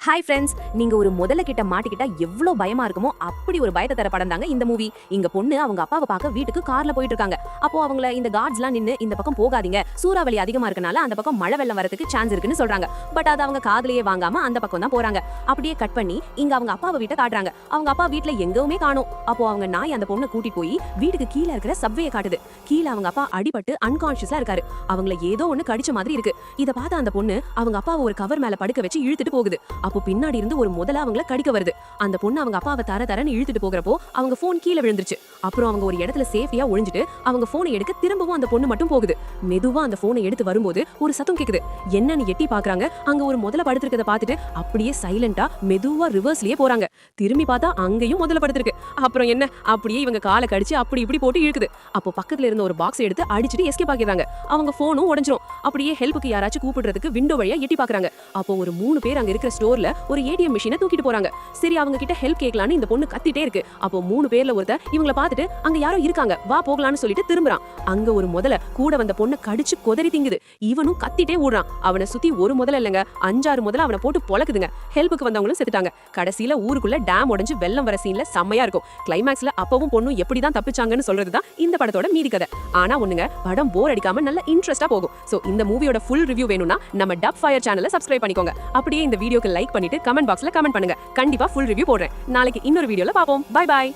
Hi friends, நீங்க ஒரு முதல்ல கிட்ட மாட்டிக்கிட்டா எவ்வளவு பயமா இருக்குமோ அப்படி ஒரு பயத்தை தர படம் தாங்க இந்த மூவி. இங்க பொண்ணு அவங்க அப்பாவை பார்க்க வீட்டுக்கு கார்ல போயிட்டு இருக்காங்க. அப்போ அவங்கள இந்த கார்ட்ஸ்லாம் நின்னு இந்த பக்கம் போகாதீங்க, சூறாவளி அதிகமா இருக்கனால அந்த பக்கம் மழை வெள்ளம் வரதுக்கு சான்ஸ் இருக்குன்னு சொல்றாங்க. பட் அது அவங்க காதுலயே வாங்காம அந்த பக்கம் தான் போறாங்க. அப்படியே கட் பண்ணி இங்க அவங்க அப்பாவை வீட்டை காட்டுறாங்க. அவங்க அப்பா வீட்டுல எங்கவுமே காணோம். அப்போ அவங்க நாய் அந்த பொண்ணை கூட்டிட்டு போய் வீட்டுக்கு கீழே இருக்கிற சப்வேயை காட்டுது. கீழே அவங்க அப்பா அடிபட்டு அன்கான்ஷியஸா இருக்காரு. அவங்கள ஏதோ ஒண்ணு கடிச்ச மாதிரி இருக்கு. இத பார்த்த அந்த பொண்ணு அவங்க அப்பாவை ஒரு கவர் மேல படுக்க வச்சு இழுத்துட்டு போகுது. அப்போ பின்னாடி இருந்து ஒரு முதல்ல அவங்கள கடிக்க வருது. அந்த பொண்ணு அவங்க அப்பாவை தரன்னு இழுத்துட்டு போகிறப்போ அவங்க போன் கீழே விழுந்துருச்சு. அப்புறம் அவங்க ஒரு இடத்துல சேஃபியா ஒளிஞ்சிட்டு அவங்க போனை எடுக்க திரும்பவும் அந்த பொண்ணு மட்டும் போகுது. மெதுவா அந்த போனை எடுத்து வரும்போது ஒரு சத்தம் கேக்குது. என்னன்னு எட்டி பாக்குறாங்க. அங்க ஒரு முதல்ல படுத்திருக்கத பார்த்துட்டு அப்படியே சைலண்டா மெதுவா ரிவர்ஸ்லயே போறாங்க. திரும்பி பார்த்தா அங்கேயும் முதல்ல படுத்திருக்கு. அப்புறம் என்ன, அப்படியே இவங்க காலை கடிச்சு அப்படி இப்படி போட்டு இழுக்குது. அப்போ பக்கத்துல இருந்த ஒரு பாக்ஸ் எடுத்து அடிச்சுட்டு எஸ்கேப் ஆகிறாங்க. அவங்க போனும் உடைஞ்சிரும். அப்படியே ஹெல்ப்புக்கு யாராச்சும் கூப்பிடுறதுக்கு விண்டோ வழியா எட்டி பாக்குறாங்க. அப்போ ஒரு 3 பேர் அங்க இருக்கிற ஸ்டோர்ல ஒரு ஏடிஎம் மிஷினை தூக்கிட்டு போறாங்க. சரி, அவங்க கிட்ட ஹெல்ப் கேட்கலான்னு இந்த பொண்ணு கத்திட்டே இருக்கு. அப்போ 3 பேர்ல ஒருத்தர் இவங்களை பார்த்துட்டு அங்க யாரோ இருக்காங்க, வா போகலான்னு சொல்லிட்டு திரும்புறான். அங்க ஒரு முதல்ல கூட வந்த பொண்ணை கடிச்சு கொதறி திங்குது. இவனும் கத்திட்டே ஓடுறான். அவனை சுத்தி ஒரு முதல்ல இல்லங்க, 5-6 முதல்ல அவனை போட்டு பொளக்குதுங்க. ஹெல்ப்புக்கு வந்தவங்களும் செத்துட்டாங்க. கடைசியில ஊருக்குள்ள டேம் உடைஞ்சு வெள்ளம் வர சீன்ல செம்மையா இருக்கும். கிளைமேக்ஸ்ல அப்பவும் பொண்ணும் எப்படிதான் தப்பிச்சாங்கன்னு சொல்றதுதான் இந்த படத்தோட மீதி கதை. ஆனா ஒண்ணுங்க, படம் போர் அடிக்காம நல்ல இன்ட்ரெஸ்டா போகும். சோ இந்த மூவியோட ஃபுல் ரிவ்யூ வேணும்னா நம்ம டப் ஃபயர் சேனலை சப்ஸ்கிரைப் பண்ணிக்கோங்க. அப்படியே இந்த வீடியோக்கு லைக் பண்ணிட்டு கமெண்ட் பாக்ஸ்ல கமெண்ட் பண்ணுங்க. கண்டிப்பா ஃபுல் ரிவ்யூ போடுறேன். நாளைக்கு இன்னொரு வீடியோல பாப்போம். Bye bye.